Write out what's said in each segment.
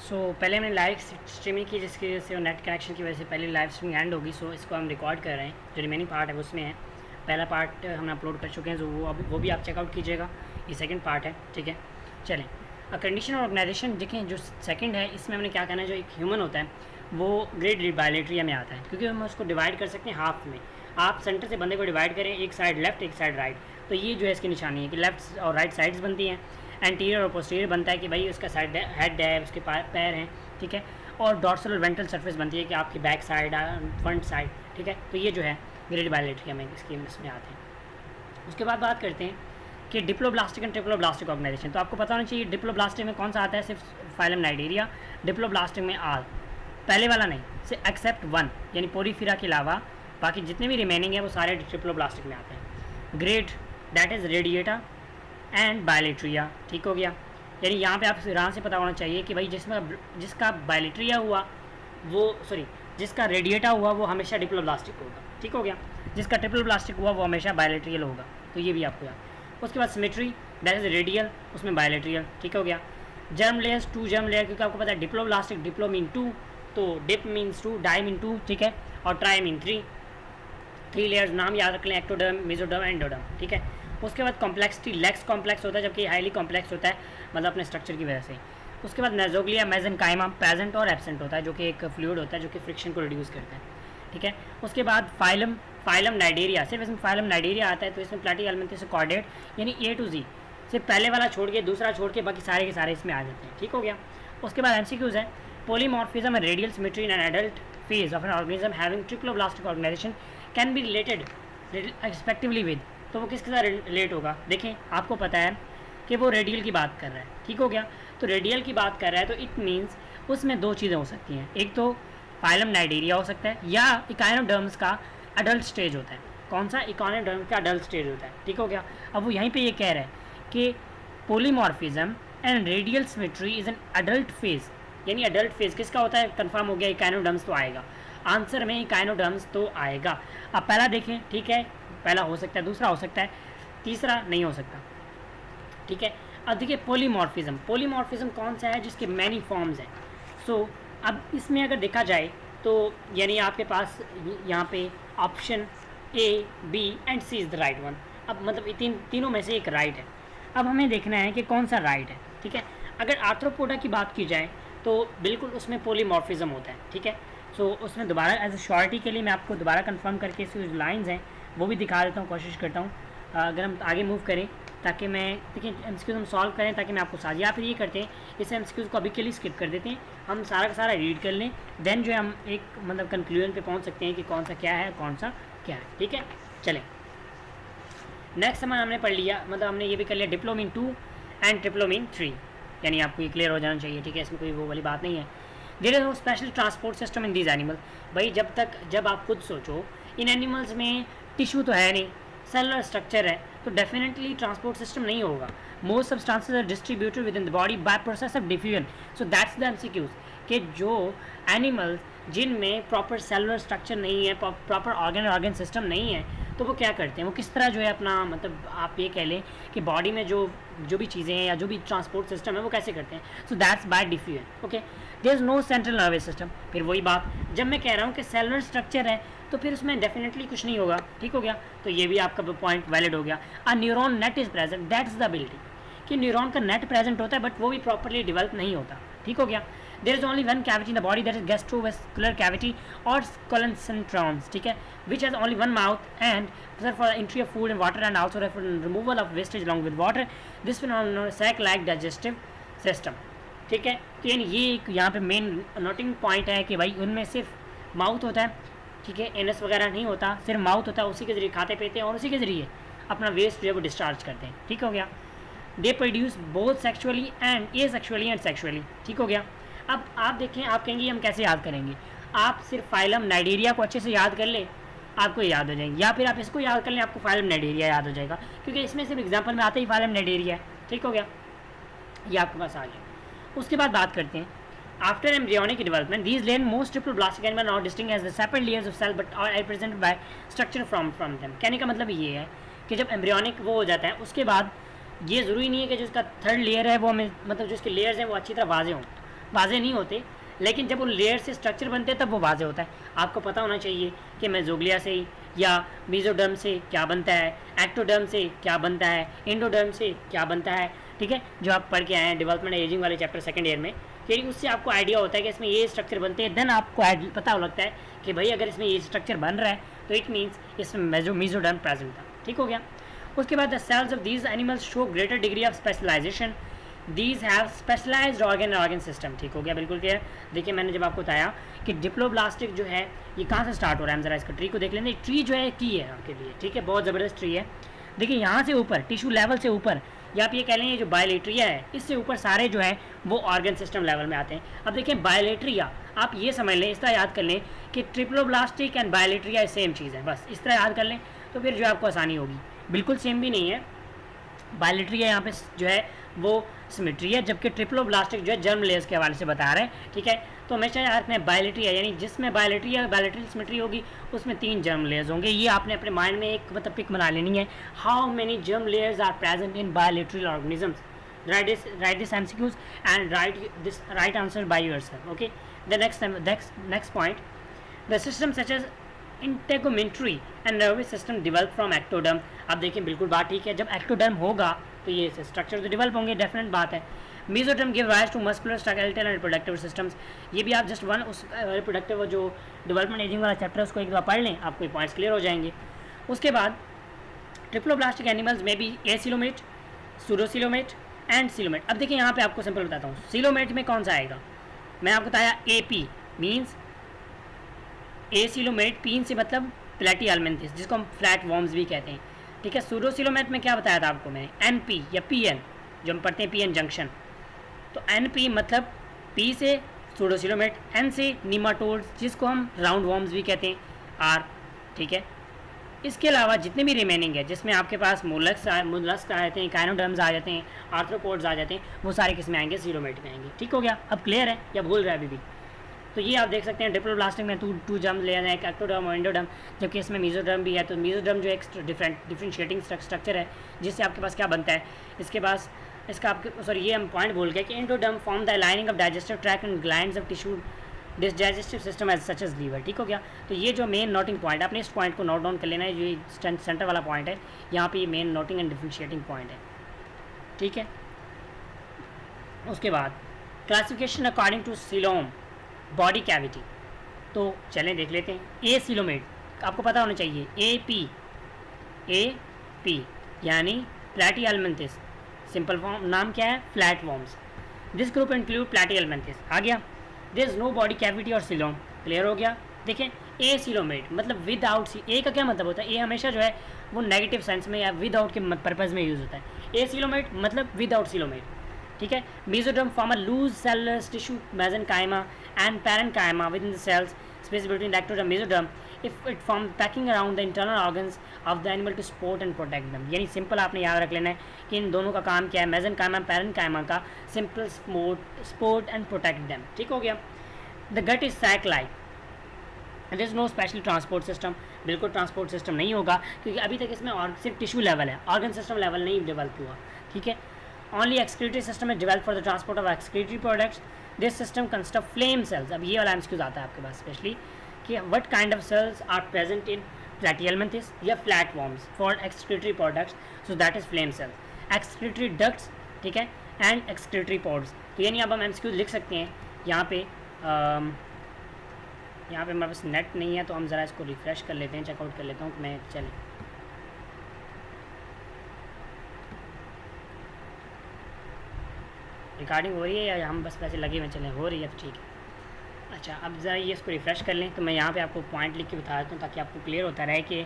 पहले हमने live streaming की जिसकी वजह से और नेट कनेक्शन की वजह से पहले लाइव स्ट्रीमिंग एंड होगी। इसको हम रिकॉर्ड कर रहे हैं, जो रिमेनिंग पार्ट है वो उसमें है। पहला पार्ट हमने अपलोड कर चुके हैं, तो वो भी आप चेकआउट कीजिएगा। ये सेकंड पार्ट है, ठीक है। चलें, कंडीशन और ऑर्गेनाइजेशन देखें। जो सेकंड है इसमें हमने क्या करना है, जो एक ह्यूमन होता है वो ग्रेड बायोलेट्रिया में आता है, क्योंकि हम उसको डिवाइड कर सकते हैं हाफ में। आप सेंटर से बंदे को डिवाइड करें, एक साइड लेफ्ट एक साइड राइट, तो ये जो है इसकी निशानी है कि लेफ्ट और राइट साइड्स बनती हैं। एंटीरियर और पोस्टीरियर बनता है कि भाई उसका साइड हेड है, उसके पैर हैं, ठीक है। और डॉर्सल और वेंट्रल सरफेस बनती है कि आपकी बैक साइड फ्रंट साइड, ठीक है। तो ये जो है ग्रेड बायोलेट्रिया में इसकी इसमें आते हैं। उसके बाद बात करते हैं कि डिप्लोब्लास्टिक एंड ट्रिप्लोब्लास्टिक ऑर्गेनाइजेशन। तो आपको पता होना चाहिए डिप्लोब्लास्टिक में कौन सा आता है, सिर्फ फाइलम नाइडेरिया। डिप्लोब्लास्टिक में आल, पहले वाला नहीं, सिर्फ एक्सेप्ट वन यानी पोरीफिरा के अलावा बाकी जितने भी रिमेनिंग है वो सारे ट्रिप्लोब्लास्टिक में आते हैं। Grade that is radiata and bilateria, ठीक हो गया। यानी यहाँ पे आप आराम से पता होना चाहिए कि भाई जिसका बायोलेट्रिया हुआ वो जिसका रेडिएटा हुआ वो हमेशा डिप्लोब्लास्टिक होगा, ठीक हो गया। जिसका ट्रिप्लोब्लास्टिक हुआ वो हमेशा बायोलेट्रियल होगा, तो ये भी आपको याद। उसके बाद सिमेट्री दैट इज़ रेडियल, उसमें बायोलेट्रियल, ठीक हो गया। जर्म लेयर्स, 2 जर्म लेयर, क्योंकि आपको पता है डिप्लोब्लास्टिक, डिप्लो मीन 2, तो डिप मीन्स 2, डाई मीन 2, ठीक है। और ट्राई मीन 3 लेयर्स नाम याद रख लें, एक्टोडर्म, मेसोडर्म, एंडोडर्म, ठीक है। उसके बाद कॉम्प्लेक्सिटी, लेक्स कॉम्प्लेक्स होता है जबकि हाईली कॉम्प्लेक्स होता है, मतलब अपने स्ट्रक्चर की वजह से। उसके बाद मेसोग्लिया, मेसेनकाइमा प्रेजेंट और एब्सेंट होता है, जो कि एक फ्लूइड होता है जो कि फ्रिक्शन को रिड्यूस करता है, ठीक है। उसके बाद फाइलम नाइडेरिया, सिर्फ इसमें फाइलम नाइडेरिया आता है, तो इसमें प्लैटीहेल्मिन्थस कॉर्डेट यानी A to Z, सिर्फ पहले वाला छोड़ के दूसरा छोड़ के बाकी सारे के सारे इसमें आ जाते हैं, ठीक हो गया। उसके बाद MCQs है, polymorphism and radial symmetry in an adult phase of an organism having triploblastic organisation can be related respectively with, तो वो किसके साथ रिलेट होगा। देखें, आपको पता है कि वो रेडियल की बात कर रहा है, ठीक हो गया। तो रेडियल की बात कर रहा है तो इट मीन्स उसमें 2 चीज़ें हो सकती हैं, एक तो फाइलम नाइडेरिया हो सकता है या इकाइनोडर्म्स का अडल्ट स्टेज होता है। कौन सा, इकाइनोडर्म का अडल्ट स्टेज होता है, ठीक हो गया। अब वो यहीं पे ये कह रहा है कि polymorphism and radial symmetry is an adult phase, यानी अडल्ट फेज किसका होता है, कंफर्म हो गया, इकाइनोडर्म्स तो आएगा आंसर में, इकाइनोडर्म्स तो आएगा। अब पहला देखें, ठीक है, पहला हो सकता है, दूसरा हो सकता है, तीसरा नहीं हो सकता, ठीक है। अब देखिए पोलीमॉर्फिज्म कौन सा है, जिसके मैनी फॉर्म्स हैं। अब इसमें अगर देखा जाए तो यानी आपके पास यहाँ पे option A, B and C is the right one. अब मतलब तीनों में से एक राइट है। अब हमें देखना है कि कौन सा राइट है, ठीक है। अगर आर्थ्रोपोडा की बात की जाए तो बिल्कुल उसमें पोलीमॉर्फिज्म होता है, ठीक है। उसमें दोबारा एज ए श्योरिटी के लिए मैं आपको दोबारा कंफर्म करके इसकी जो लाइन्स हैं वो भी दिखा देता हूँ, कोशिश करता हूँ। अगर हम आगे मूव करें ताकि मैं देखिए MCQs हम सॉल्व करें ताकि मैं आपको साथ, या फिर ये करते हैं इस MCQs को अभी के लिए स्किप कर देते हैं, हम सारा का सारा रीड कर लें, देन जो है हम एक मतलब कंक्लूजन पे पहुंच सकते हैं कि कौन सा क्या है, कौन सा क्या है, ठीक है। चलें, नेक्स्ट हमने पढ़ लिया, मतलब हमने ये भी कर लिया डिप्लोमीन 2 एंड ट्रिप्लोमीन 3, यानी आपको ये क्लियर हो जाना चाहिए, ठीक है। इसमें कोई वो वाली बात नहीं है। There is no special transport system in these animal. भाई जब आप खुद सोचो, इन एनिमल्स में टिश्यू तो है नहीं, सेलुलर स्ट्रक्चर है, तो डेफिनेटली ट्रांसपोर्ट सिस्टम नहीं होगा। Most substances are distributed within the body by process of diffusion. So that's the MCQs कि जो एनिमल्स जिनमें प्रॉपर सेलुलर स्ट्रक्चर नहीं है, प्रॉपर ऑर्गन सिस्टम नहीं है, तो वो क्या करते हैं, वो किस तरह जो है अपना मतलब आप ये कह लें कि बॉडी में जो भी चीज़ें हैं या जो भी ट्रांसपोर्ट सिस्टम है वो कैसे करते हैं। So that's by diffusion, okay. There is no central nervous system. फिर वही बात, जब मैं कह रहा हूँ कि सेलुलर स्ट्रक्चर है तो फिर उसमें डेफिनेटली कुछ नहीं होगा, ठीक हो गया। तो ये भी आपका पॉइंट वैलिड हो गया। अ neuron net is present, that's the ability कि न्यूरॉन का नेट प्रेजेंट होता है बट वो भी प्रॉपरली डेवलप नहीं होता, ठीक हो गया। There is only one cavity in the body that is gastrovascular cavity और स्कोलेंसेंट्रॉन्स, ठीक है, which has only one mouth and for entry of food and water and also for removal of wastage along with water. This phenomenon sac like digestive system, ठीक है। तो यानी ये एक यहाँ पे मेन नोटिंग पॉइंट है कि भाई उनमें सिर्फ माउथ होता है, ठीक है, एनस वगैरह नहीं होता, सिर्फ माउथ होता है, उसी के जरिए खाते पीते हैं और उसी के जरिए अपना वेस्ट जो है वो डिस्चार्ज करते हैं, ठीक हो गया। They produce both sexually and asexually and sexually, ठीक हो गया। अब आप देखें, आप कहेंगे हम कैसे याद करेंगे, आप सिर्फ फाइलम नाइडेरिया को अच्छे से याद कर ले, आपको याद हो जाएंगे, या फिर आप इसको याद कर लें, आपको फाइलम नाइडेरिया याद हो जाएगा, क्योंकि इसमें सिर्फ एग्जाम्पल में आता ही फाइलम नाइडेरिया है, ठीक हो गया, ये आपके पास आ गया। उसके बाद बात करते हैं after embryonic development, these layer most triploblastic animal are distinct as the separate layers of cell but are represented by structure from them। कहने का मतलब ये है कि जब एम्ब्रियोनिक वो हो जाता है उसके बाद ये ज़रूरी नहीं है कि जो इसका थर्ड लेयर है वो हमें मतलब जो इसके लेयर्स हैं वो अच्छी तरह वाजे हों, वाजे नहीं होते, लेकिन जब वो लेयर से स्ट्रक्चर बनते हैं तब वो वाजे होता है। आपको पता होना चाहिए कि मेसोग्लिया से या मेसोडर्म से क्या बनता है, एक्टोडर्म से क्या बनता है, एंडोडर्म से क्या बनता है, ठीक है, जो आप पढ़ के आए हैं डेवलपमेंट एजिंग वाले चैप्टर सेकंड ईयर में, कि उससे आपको आइडिया होता है कि इसमें ये स्ट्रक्चर बनते हैं। देन आपको पता लगता है कि भाई अगर इसमें ये स्ट्रक्चर बन रहा है तो इट मीन्स इसमें मेसोडर्म प्रेजेंट था। ठीक हो गया। उसके बाद the cells of these animals show greater degree of specialisation, these have specialised organ system. ठीक हो गया, बिल्कुल क्लियर। देखिए मैंने जब आपको बताया कि डिप्लोब्लास्टिक जो है ये कहाँ से स्टार्ट हो रहा है, हम जरा इसका ट्री को देख लेंगे। ट्री जो है की है आपके लिए, ठीक है, बहुत ज़बरदस्त ट्री है। देखिए यहाँ से ऊपर टिश्यू लेवल से ऊपर, या आप ये कह लेंगे जो बायोलेट्रिया है इससे ऊपर सारे जो है वो ऑर्गन सिस्टम लेवल में आते हैं। अब देखिए बायोलेट्रिया आप ये समझ लें, इस तरह याद कर लें कि ट्रिप्लोब्लास्टिक एंड बायोलेट्रिया सेम चीज़ है, बस इस तरह याद कर लें तो फिर जो आपको आसानी होगी। बिल्कुल सेम भी नहीं है, बायोलेट्रिया यहाँ पे जो है वो सिमेट्री है, जबकि ट्रिप्लोब्लास्टिक जो है जर्म लेयर्स के हवाले से बता रहे हैं। ठीक है, तो हमेशा याद रखना है बायोलेट्रिया यानी जिसमें बायोलेट्रिया बायोलेट्रियल सिमेट्री होगी उसमें 3 जर्म लेयर्स होंगे। ये आपने अपने माइंड में एक मतलब पिक बना लेनी है। How many germ layers are present in bilateral organisms, write this MCQs and write this right answer by yourself. Okay, the next point, the system such as integumentary and nervous system develop from ectoderm। अब देखिए बिल्कुल बात ठीक है, जब ectoderm होगा तो ये स्ट्रक्चर तो डेवलप होंगे, डेफिनेट बात है। Mesoderm give rise to muscular skeletal and reproductive systems. ये भी आप जस्ट वन उस रिप्रोडक्टिव जो डेवलपमेंट एजिंग वाला चैप्टर उसको एक बार पढ़ लें, आपको ये पॉइंट्स क्लियर हो जाएंगे। उसके बाद ट्रिप्लोब्लास्टिक एनिमल्स में भी एसिलोमेट, सूडोसिलोमेट एंड सिलोमेट। अब देखिए यहाँ पे आपको सिंपल बताता हूँ, सिलोमेट में कौन सा आएगा, मैं आपको बताया AP मीन्स एसिलोमेट, पीन से मतलब प्लेटिहेल्मिन्थेस जिसको हम फ्लैट वॉर्म्स भी कहते हैं। ठीक है, सूडोसिलोमेट में क्या बताया था आपको मैंने, NP या PN, जो हम पढ़ते हैं PN जंक्शन, तो NP मतलब P से सूडोसिलोमेट, N से नीमाटोड्स जिसको हम राउंड वॉर्म्स भी कहते हैं, R। ठीक है, इसके अलावा जितने भी रिमेनिंग है जिसमें आपके पास मोलस्क आ जाते हैं, काइनोडर्म्स आ जाते हैं, आर्थ्रोपोड्स आ जाते हैं, वो सारे किस में आएंगे, सिलोमेट में आएंगे। ठीक हो गया, अब क्लियर है या भूल रहा है अभी भी। तो ये आप देख सकते हैं ट्रिप्लोब्लास्टिक में टू जर्म लेयर है, एक्टोडर्म और एंडोडर्म, जबकि इसमें मेसोडर्म भी है। तो मेसोडर्म जो एक डिफरेंशिएटिंग स्ट्रक्चर है जिससे आपके पास क्या बनता है, इसके पास इसका आपके सॉरी ये हम पॉइंट भूल गए कि endoderm form the lining of digestive tract and glands of tissue digestive system as such as liver. ठीक हो गया, तो ये जो मेन नोटिंग पॉइंट है आपने इस पॉइंट को नोट डाउन कर लेना है, जो ये सेंटर वाला पॉइंट है यहाँ पे ये main noting and differentiating point है। ठीक है, उसके बाद classification according to coelom body cavity, तो चलें देख लेते हैं। ए सिलोमेट आपको पता होना चाहिए, AP यानी प्लेटिहेल्मिन्थेस, सिंपल फॉर्म नाम क्या है, flat worms. This group include platyhelminthes, आ गया। There is no body cavity और सिलोम, क्लियर हो गया। देखें ए सिलोमेट मतलब विदाउट ए का क्या मतलब होता है, ए हमेशा जो है वो नेगेटिव सेंस में या विदाउट के पर्पज़ में यूज़ होता है। ए सिलोमेट मतलब विदाउट सिलोमेट। ठीक है, mesoderm form a loose cellular tissue mesenchyma and parenchyma within the cells space between ectoderm mesoderm if it form packing around the internal organs of the animal to support and protect them. यानी simple आपने याद रख लेना है कि इन दोनों का काम क्या है, मेसेनकाइमा पैरेन्काइमा का simple support and protect them. ठीक हो गया। The gut is sac like, there is no special transport system, बिल्कुल ट्रांसपोर्ट सिस्टम नहीं होगा क्योंकि अभी तक इसमें सिर्फ टिश्यू लेवल है, ऑर्गन सिस्टम लेवल नहीं डेवलप हुआ। ठीक है, only excretory system is develop for the transport of excretory products. This system consist of flame cells. अब ये वाला एमसीक्यूज आता है आपके पास स्पेशली कि what kind of cells are present in platyhelminthes या flat worms for excretory products, so that is flame cells. Excretory ducts, ठीक है, एंड एक्सक्रीटरी पोड्स। तो यानी अब हम एमसीक्यूज लिख सकते हैं यहाँ पे हमारे पास नेट नहीं है तो हम ज़रा इसको रिफ़्रेश कर लेते हैं, चेकआउट कर लेता हूँ कि मैं चलें। रिकॉर्डिंग हो रही है या हम बस वैसे लगे हुए चलें, हो रही है तो ठीक है। अच्छा, अब ज़रा ये इसको रिफ़्रेश कर लें तो मैं यहाँ पे आपको पॉइंट लिख के बता देता हूँ ताकि आपको क्लियर होता रहे कि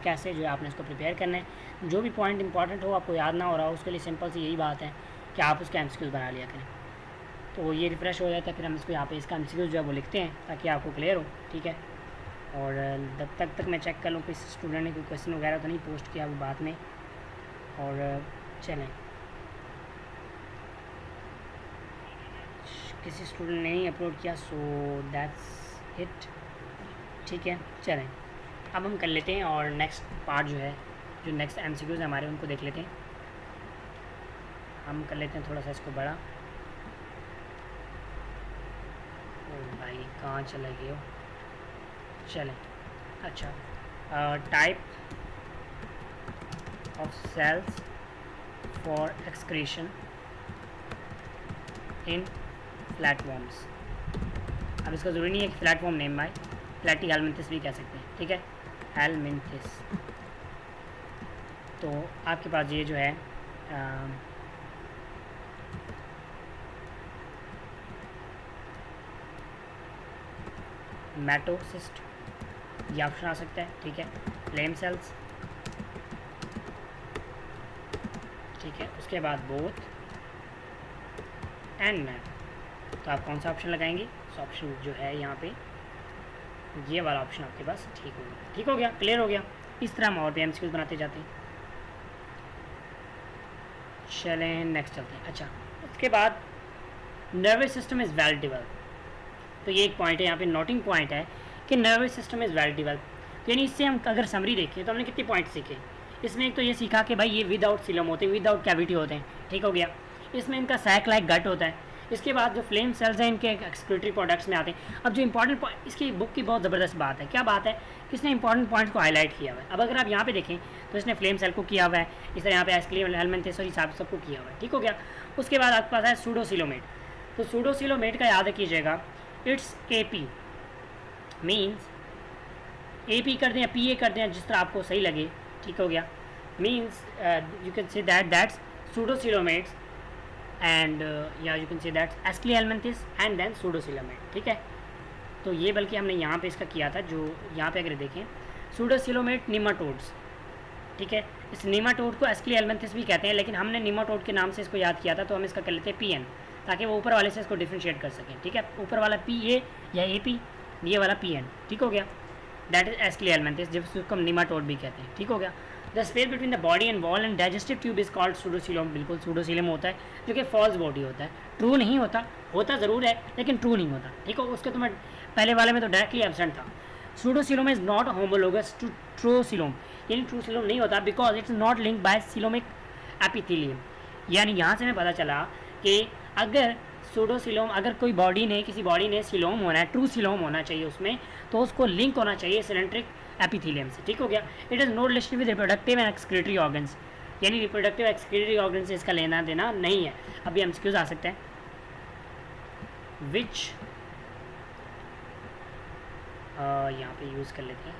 कैसे जो है आपने इसको प्रिपेयर करना है। जो भी पॉइंट इंपॉर्टेंट हो आपको याद ना हो रहा हो उसके लिए सिंपल सी यही बात है कि आप उसके एमसीक्यूज बना लिया करें, तो ये रिफ़्रेश हो जाता है। फिर हम इसको यहाँ पे इसका एमसीक्यूज जो है वो लिखते हैं ताकि आपको क्लियर हो। ठीक है, और जब तक मैं चेक कर लूँ किसी स्टूडेंट ने कोई क्वेश्चन वगैरह तो नहीं पोस्ट किया वो बाद में, और चलें किसी स्टूडेंट ने नहीं अपलोड किया, सो दैट्स इट। ठीक है, चलें अब हम कर लेते हैं और नेक्स्ट पार्ट जो है जो नेक्स्ट एमसीक्यूज हमारे उनको देख लेते हैं। हम कर लेते हैं थोड़ा सा इसको बड़ा। ओ भाई कहाँ चले गए हो, चलें। अच्छा, type of cells for excretion in flatworms. अब इसका ज़रूरी नहीं है कि फ्लैटफॉर्म नेम आए, फ्लैटी हेलमिंथिस भी कह सकते हैं, ठीक है, हेलमिंथिस। तो आपके पास ये जो है मैटोसिस्ट, ये ऑप्शन आ सकता है, ठीक है, फ्लेम सेल्स, ठीक है, उसके बाद बोथ एंड मैट। तो आप कौन सा ऑप्शन लगाएंगे? तो ऑप्शन जो है यहाँ पे ये वाला ऑप्शन आपके पास ठीक हो गया, ठीक हो गया, क्लियर हो गया। इस तरह हम और भी एमसीक्यूज बनाते जाते हैं। चलें नेक्स्ट चलते हैं। अच्छा, उसके बाद nervous system is well developed. तो ये एक पॉइंट है यहाँ पे, नोटिंग पॉइंट है कि nervous system is well developed. तो यानी इससे हम अगर समरी देखें तो हमने कितने पॉइंट सीखे इसमें? एक तो ये सीखा कि भाई ये विदाउट सिलम होते हैं, विदाउट कैविटी होते हैं, ठीक हो गया। इसमें इनका सैक लाइक गट होता है। इसके बाद जो फ्लेम सेल्स हैं इनके एक्सक्रीटरी प्रोडक्ट्स में आते हैं। अब जो इंपॉर्टेंट इसकी बुक की बहुत ज़बरदस्त बात है, क्या बात है कि इसने इंपॉर्टेंट पॉइंट को हाईलाइट किया हुआ है। अब अगर आप यहाँ पे देखें तो इसने फ्लेम सेल को किया हुआ है, इस तरह यहाँ पे एस्क्लियम हेलमिंथिस और ये सबको किया हुआ है, ठीक हो गया। उसके बाद आपके पास है सूडोसिलोमेट। तो सूडोसिलोमेट का याद रखिएगा, इट्स AP मीन्स AP कर दें या PA कर दें, जिस तरह आपको सही लगे, ठीक हो गया। Means you can say that's pseudocoelomates and या you can say that's aschelminthes and then pseudocoelomate, ठीक है। तो ये बल्कि हमने यहाँ पे इसका किया था, जो यहाँ पे अगर देखें सूडोसिलोमेट निमाटोड्स, ठीक है। इस निमाटोड को एस्क्लियलमेंथिस भी कहते हैं, लेकिन हमने निमाटोड के नाम से इसको याद किया था, तो हम इसका कर लेते हैं PN, ताकि वो ऊपर वाले से इसको डिफ्रेंशिएट कर सकें, ठीक है। ऊपर वाला PA या AP, ये वाला PN, ठीक हो गया। दैट इज एस्क्लियलमेंथिस, जिसको हम निमाटोड भी कहते हैं, ठीक हो गया। The space between the body and wall and digestive tube is called pseudocoelom. बिल्कुल सूडोसिलोम होता है, जो कि फॉल्स बॉडी होता है, ट्रू नहीं होता, होता ज़रूर है लेकिन ट्रू नहीं होता, ठीक हो। उसके तो मैं पहले वाले में तो डायरेक्टली एब्सेंट था। Pseudocoelom is not homologous to true coelom, यानी ट्रूसिलोम नहीं होता, because it's not linked by coelomic epithelium. यानी यहाँ से हमें पता चला कि अगर सूडोसिलोम, अगर कोई बॉडी ने, किसी बॉडी ने सिलोम होना है, ट्रू सिलोम होना चाहिए उसमें, तो उसको लिंक होना चाहिए सिलेंट्रिक एपिथेलियम से, ठीक हो गया। It is not related with reproductive and excretory organs, यानी रिप्रोडक्टिव एक्सक्रीटरी ऑर्गन से इसका लेना देना नहीं है। अभी एमसीक्यूज आ सकते हैं। विच यहाँ पे यूज़ कर लेते हैं,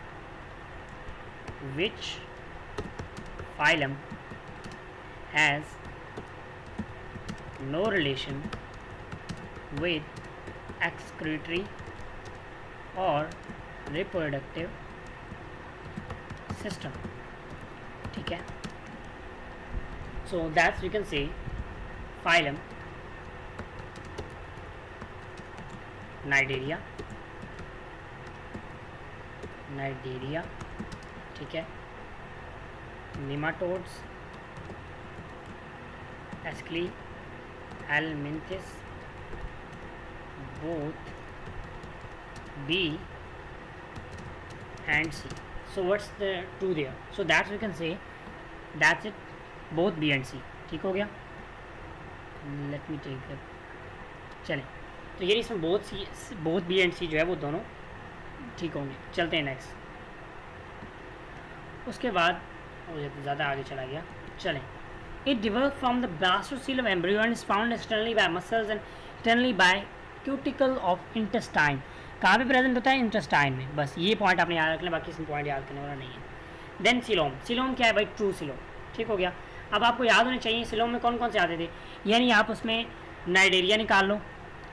which phylum has no relation with excretory or reproductive system, ठीक है। so that's you can say phylum Cnidaria, ठीक है, nematodes, Eschlihelminthes, both B and C. So what's the true there? So that's we can say that's it, both B and C, ठीक हो गया। Let me take it, चलें। तो ये इसमें both B and C जो है वो दोनों ठीक होंगे। चलते हैं नेक्स्ट। उसके बाद ज़्यादा आगे चला गया, चलें। It develops from the blastocellular embryo and is found externally by muscles and internally by cuticle of intestine. कहाँ पे प्रेजेंट होता है? इंटेस्टाइन में। बस ये पॉइंट आपने याद रखना, बाकी इसमें पॉइंट याद करने वाला नहीं है। देन सिलोम, सिलोम क्या है भाई? ट्रू सिलोम, ठीक हो गया। अब आपको याद होने चाहिए सिलोम में कौन कौन से आते थे, यानी आप उसमें नाइडेरिया निकाल लो,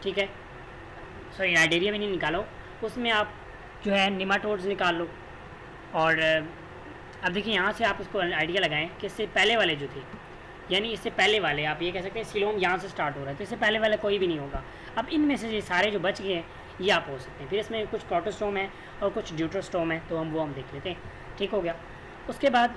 ठीक है, सॉरी नाइडेरिया में नहीं निकालो, उसमें आप जो है निमाटोड्स निकाल लो। और अब देखिए यहाँ से आप उसको आइडिया लगाएं कि इससे पहले वाले जो थे, यानी इससे पहले वाले, आप ये कह सकते हैं सिलोम यहाँ से स्टार्ट हो रहा है, तो इससे पहले वाला कोई भी नहीं होगा। अब इनमें से ये सारे जो बच गए हैं ये आप हो सकते हैं। फिर इसमें कुछ प्रोटोस्टोम है और कुछ ड्यूटरोस्टोम है, तो हम देख लेते हैं, ठीक हो गया। उसके बाद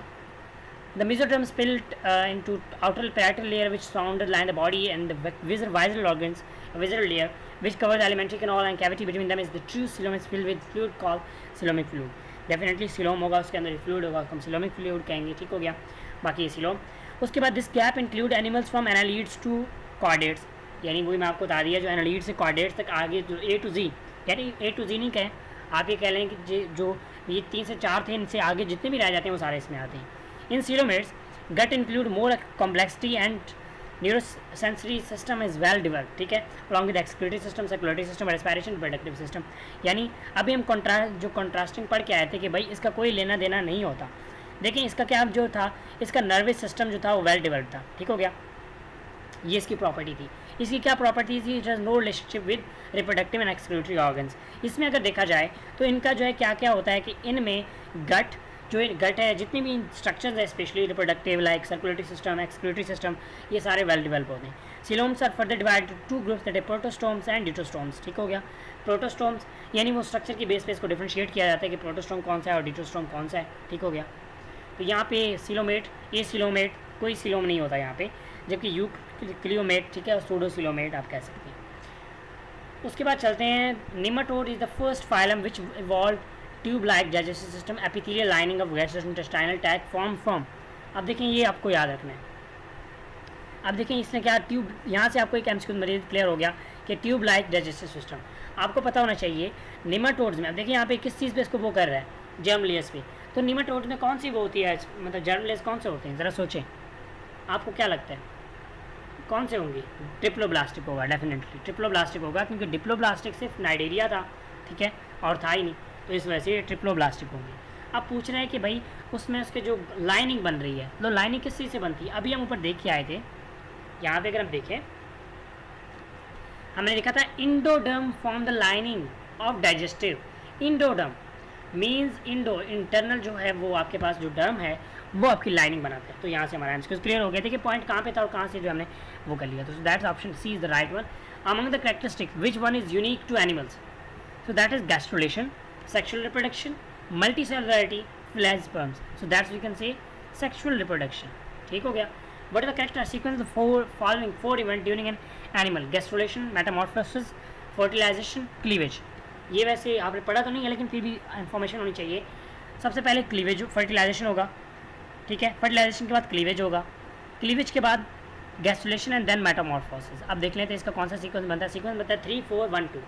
the mesoderm split into outer parietal layer which surrounded line the body and the visceral organs, visceral layer which covers alimentary canal and cavity between them is the true coelom is filled with fluid called coelomic fluid. Definitely coelom होगा, उसके अंदर fluid होगा, हम coelomic fluid कहेंगे, ठीक हो गया। बाकी ये सिलोम। उसके बाद this gap include animals from annelids to chordates, यानी वही मैं आपको बता दिया जो एनालीड से कॉर्डेट्स तक आगे जो ए टू जी, यानी ए टू जी नहीं कहें, आप ये कह लें कि जो ये 3 से 4 थे, इनसे आगे जितने भी रह जाते हैं वो सारे इसमें आते हैं। In coelomates gut include more complexity and neurosensory system is well developed, ठीक है, along with excretory system, circulatory system, respiration, productive system. यानी अभी हम कॉन्ट्रास्टिंग पढ़ के आए थे कि भाई इसका कोई लेना देना नहीं होता। देखिए इसका क्या जो था, इसका नर्वस सिस्टम जो था वो वेल डेवलप्ड था, ठीक हो गया, ये इसकी प्रॉपर्टी थी। इसकी क्या प्रॉपर्टी थी, it has no relationship with reproductive and excretory organs. इसमें अगर देखा जाए तो इनका जो है क्या क्या होता है कि इनमें गट है, जितनी भी स्ट्रक्चर्स है specially reproductive like circulatory system, excretory system, ये सारे वेल डेवलप होते हैं। Coeloms are further divided two groups that protostomes and deuterostomes, ठीक हो गया। प्रोटोस्टोम्स यानी वो स्ट्रक्चर की बेस पे इसको डिफरेंशिएट किया जाता है कि प्रोटोस्टोम कौन सा है और डिटोस्टोम कौन सा है, ठीक हो गया। तो यहाँ पे सीलोमेट, ये सीलोमेट, कोई सीलोम नहीं होता यहाँ पे, जबकि यू क्लियोमेट, ठीक है, और सूडोसीलोमेट आप कह सकते हैं। उसके बाद चलते हैं, nematode is the first phylum which evolve tube like digestive system, epithelial lining of gastrointestinal tract form from. अब देखें ये आपको याद रखना है। अब देखें इसने क्या ट्यूब, यहाँ से आपको एक एमसीक्यू मरीज क्लियर हो गया कि ट्यूब लाइक डाइजेस्टिव सिस्टम आपको पता होना चाहिए। निमाटोड्स में अब देखिए यहाँ पे किस चीज़ पे इसको वो कर रहा है, जर्म लेयर्स पे। तो निमाटोड्स में कौन सी वो होती है, मतलब जर्म लेयर्स कौन से होते हैं, ज़रा सोचें, आपको क्या लगता है कौन से होंगे? ट्रिप्लोब्लास्टिक होगा, डेफिनेटली ट्रिप्लोब्लास्टिक होगा, क्योंकि डिप्लोब्लास्टिक सिर्फ नाइडेरिया था, ठीक है, और था ही नहीं, तो इस वजह से ट्रिप्लोब्लास्टिक होंगे। अब पूछ रहे हैं कि भाई उसमें उसके जो लाइनिंग बन रही है, तो लाइनिंग किस चीज़ से बनती है? अभी हम ऊपर देख के आए थे, यहाँ पे अगर हम देखें, हमने देखा था endoderm form the lining of digestive. Endoderm means Indo, internal जो है वो आपके पास जो डर्म है वो आपकी लाइनिंग बनाता है। तो यहाँ से हमारा आंसर क्लियर हो गया। देखिए पॉइंट कहाँ पे था और कहाँ से जो हमने वो कर लिया। तो that's option C is the right one. Among the characteristic which one is unique to animals? So that is gastrulation, sexual reproduction, multicellularity, flash sperms. So that's we can say sexual reproduction, ठीक हो गया। What are the character sequence of following 4 events during an animal? Gastrulation, metamorphosis, fertilization, cleavage. ये वैसे आपने पढ़ा तो नहीं है लेकिन फिर भी इंफॉर्मेशन होनी चाहिए। सबसे पहले क्लीवेज, फर्टिलाइजेशन होगा, ठीक है, फर्टिलाइजेशन के बाद क्लीवेज होगा, क्लीवेज के बाद गैस्ट्रुलेशन एंड देन मेटामॉर्फोसिस। अब देख लेते हैं इसका कौन सा सीक्वेंस बनता है। सीक्वेंस बनता है 3 4 1 2,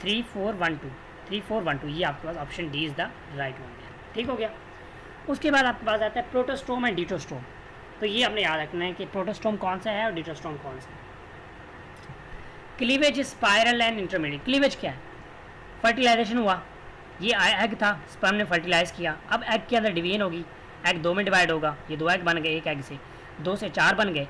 3 4 1 2, 3 4 1 2। ये आपके पास option D is the right one, ठीक हो गया। उसके बाद आपके पास आता है प्रोटोस्टोम एंड डिटोस्टोम। तो ये आपने याद रखना है कि प्रोटोस्टोम कौन सा है और डिटोस्टोम कौन सा है। Cleavage spiral and intermediate. Cleavage क्या है? फर्टिलाइजेशन हुआ, ये एग था, स्पर्म ने फर्टिलाइज किया, अब एग के अंदर डिवीजन होगी, एग 2 में डिवाइड होगा, ये 2 एग बन गए, एक एग से 2 से 4 बन गए,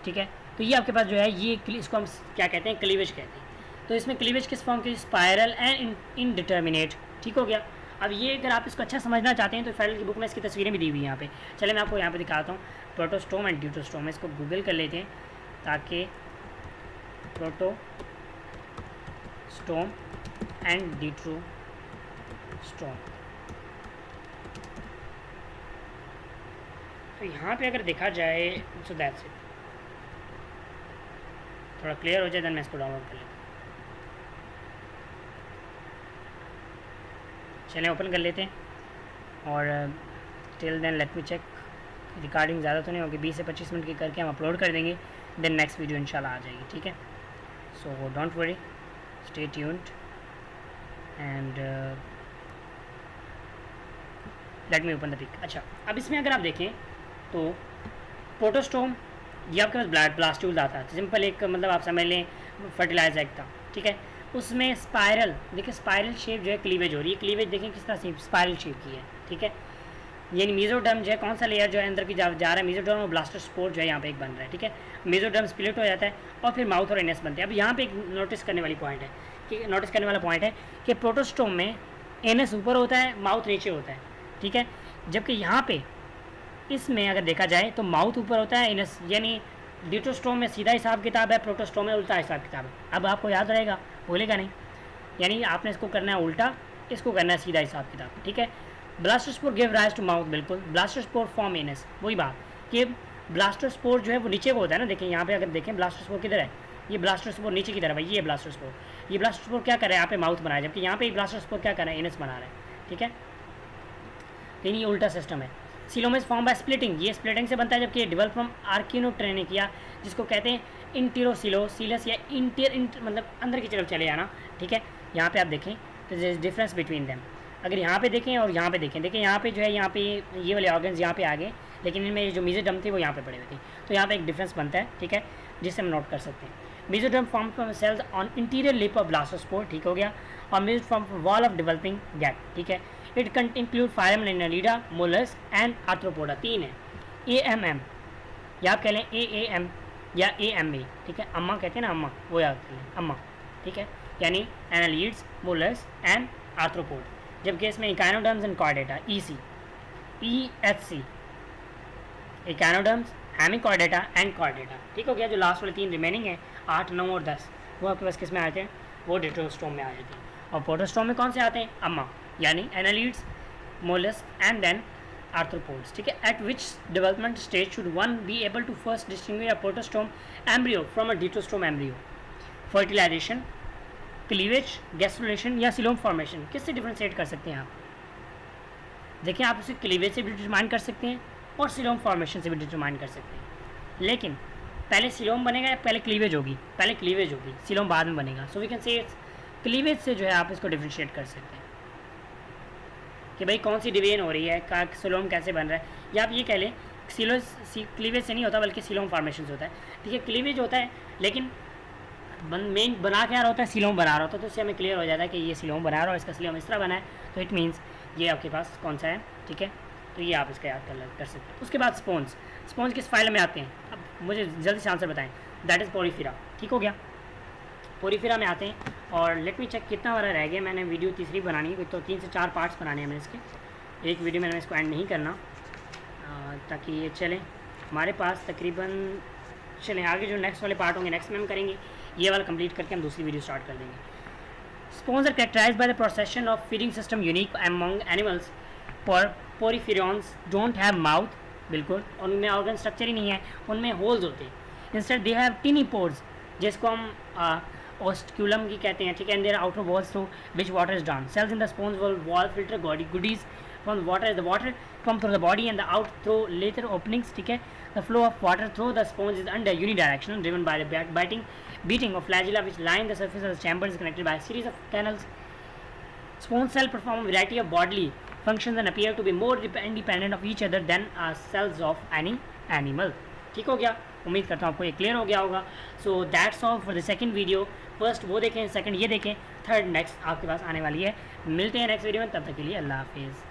ठीक है। तो ये आपके पास जो है ये इसको हम क्या कहते हैं? क्लीवेज कहते हैं। तो इसमें क्लीवेज किस फॉर्म की? स्पाइरल एंड इनडिटर्मिनेट, ठीक हो गया। अब ये अगर आप इसको अच्छा समझना चाहते हैं तो फेडरल की बुक में इसकी तस्वीरें भी दी हुई हैं यहाँ पे। चले मैं आपको यहाँ पे दिखाता हूँ। प्रोटोस्टोम एंड ड्यूटोस्टोम, इसको गूगल कर लेते हैं ताकि प्रोटोस्टोम एंड ड्यूटोस्टोम, तो यहाँ पे अगर देखा जाए सो दैट्स इट। थोड़ा क्लियर हो जाए देन मैं इसको डाउनलोड कर लेता हूँ। चलें ओपन कर लेते हैं और till then let me check recording ज़्यादा तो नहीं होगी, 20 से 25 मिनट की करके हम अपलोड कर देंगे, देन नेक्स्ट वीडियो इंशाल्लाह आ जाएगी, ठीक है। So don't worry, stay tuned and let me open the pic. अच्छा, अब इसमें अगर आप देखें तो प्रोटोस्टोम ये आपके पास ब्लास्ट्यूल आता है, सिंपल एक मतलब आप समझ लें फर्टिलाइज एग था, ठीक है। उसमें स्पाइरल, देखिए स्पाइरल शेप जो है क्लीवेज हो रही है, क्लीवेज देखें किस तरह से स्पाइरल शेप की है, ठीक है। यानी मेसोडर्म जो है कौन सा लेयर जो है अंदर की जा रहा है, मेसोडर्म और ब्लास्टोस्पोर जो है यहाँ पे एक बन रहा है, ठीक है। मेसोडर्म स्प्लिट हो जाता है और फिर माउथ और एनस बनते हैं। अब यहाँ पे एक नोटिस करने वाली पॉइंट है कि नोटिस करने वाला पॉइंट है कि प्रोटोस्टोम में एनस ऊपर होता है, माउथ नीचे होता है, ठीक है। जबकि यहाँ पे इसमें अगर देखा जाए तो माउथ ऊपर होता है, एनस, यानी ड्यूटोस्टोम में सीधा हिसाब किताब है, प्रोटोस्टोम में उल्टा हिसाब किताब है। अब आपको याद रहेगा, भूलेगा नहीं, यानी आपने इसको करना है उल्टा, इसको करना है सीधा हिसाब किताब, ठीक है। ब्लास्टोस्पोर गिव राइज टू माउथ, बिल्कुल। ब्लास्टोस्पोर फॉर्म एनस, वही बात कि ब्लास्टोस्पोर जो है वो नीचे को होता है ना। देखिए यहाँ पे अगर देखें ब्लास्टोस्पोर किधर है, ये ब्लास्टोस्पोर नीचे की तरफ है, ये ब्लास्टोस्पोर। ये ब्लास्टोस्पोर क्या कर रहा है, यहाँ पे माउथ बना है, जबकि यहाँ पे ब्लास्टोस्पोर क्या कर रहा है, एनस बना रहा है, ठीक है। लेकिन ये उल्टा सिस्टम है। Coelom is form by splitting, ये स्प्लिटिंग से बनता है, जबकि डेवलप फ्रॉम आर्किनोट्रेनिक, या जिसको कहते हैं इंटीरोसिलोसिलस, या मतलब अंदर की तरफ चले जाना, ठीक है। यहाँ पे आप देखें तो डिफरेंस बिटवीन देम, अगर यहाँ पे देखें और यहाँ पे देखें, देखिए यहाँ पे जो है, यहाँ पे ये वाले ऑर्गन्स यहाँ पे आ गए, लेकिन इनमें जो मेसोडर्म थे वो यहाँ पे पड़े हुए थे, तो यहाँ पे एक डिफरेंस बनता है, ठीक है, जिससे हम नोट कर सकते हैं। Mesoderm form from cells on interior lip of blastospore, ठीक हो गया, और mesoderm from wall of developing gap, ठीक है। It can include phylum, annelida, mollusc and arthropoda, 3 है। AMM, या आप कह लें AAM या AMA, ठीक है, अम्मा कहते हैं ना, अम्मा, वो याद कर लें, अम्मा, ठीक है, यानी एनालिड्स, मोलस्क एंड आर्थ्रोपोड, जबकि इसमें echinoderms and chordata, EC, EHC, echinoderms, hemichordata and chordata, ठीक हो गया। जो लास्ट वाले 3 रिमेनिंग है, 8, 9 और 10, वो आपके पास किस में आते हैं, वो डिट्रोस्टोम में आ जाते हैं। और पोटोस्टोम में कौन से आते हैं, अम्मा, यानी annelids, mollusc and then arthropods, ठीक है। At which development stage should one be able to first distinguish a protostome embryo from a deuterostome embryo, fertilisation, cleavage, gastrulation या सिलोम फॉर्मेशन, किससे डिफ्रेंशिएट कर सकते हैं आप, देखिए आप उसे क्लीवेज से भी डिटरमाइन कर सकते हैं और सिलोम फॉर्मेशन से भी डिटरमाइन कर सकते हैं, लेकिन पहले सिलोम बनेगा या पहले क्लीवेज होगी, पहले क्लीवेज होगी, सिलोम बाद में बनेगा। So we can say cleavage से जो है आप इसको डिफ्रेंशिएट कर सकते हैं कि भाई कौन सी डिवीजन हो रही है, सिलोम कैसे बन रहा है, या आप ये कह लें क्लीवेज से नहीं होता बल्कि सिलोम फॉर्मेशन से होता है, ठीक है। क्लीवेज होता है लेकिन मेन बना क्या रहा होता है, सिलोम बना रहा होता है, तो उससे हमें क्लियर हो जाता है कि ये सिलोम बना रहा है और इसका सिलोम इस तरह बना है, तो इट मीन्स ये आपके पास कौन सा है, ठीक है, तो ये आप इसका याद कर सकते हैं। उसके बाद स्पॉन्ज किस फाइल में आते हैं, अब मुझे जल्दी से आंसर बताएं, दैट इज़ पोरीफिरा, ठीक हो गया, पोरीफिरा में आते हैं। और लेट मी चेक कितना वाला रह गया, मैंने वीडियो तीसरी बनानी है, तो 3 से 4 पार्ट्स बनाने हैं मैंने इसके, एक वीडियो मैंने इसको एंड नहीं करना, ताकि ये चलें हमारे पास तकरीबन, चलें आगे जो नेक्स्ट वाले पार्ट होंगे नेक्स्ट में हम करेंगे, ये वाला कंप्लीट करके हम दूसरी वीडियो स्टार्ट कर देंगे। Sponges are characterised by the procession of feeding system unique among animals, poriferans don't have mouth, बिल्कुल, उनमें ऑर्गन स्ट्रक्चर ही नहीं है, उनमें होल्स होते हैं, instead they have tiny pores, जिसको हम ओस्टिक्यूलम की कहते हैं, ठीक है, and their outer walls through which water is drawn, cells in the sponge wall filter goodies from the water come through the body and the out through later openings, ठीक है। The flow of water through the sponge is under unidirectional, driven by the beating of flagella which line the surface of the chamber, is connected by a series of canals. Sponge cells perform a variety of bodily functions and appear to be more independent of each other than cells of any animal, ठीक हो गया, उम्मीद करता हूँ आपको ये clear हो गया होगा। So that's all for the second video, first वो देखें, सेकंड ये देखें, थर्ड नेक्स्ट आपके पास आने वाली है। मिलते हैं नेक्स्ट वीडियो में, तब तक के लिए अल्लाह हाफिज़।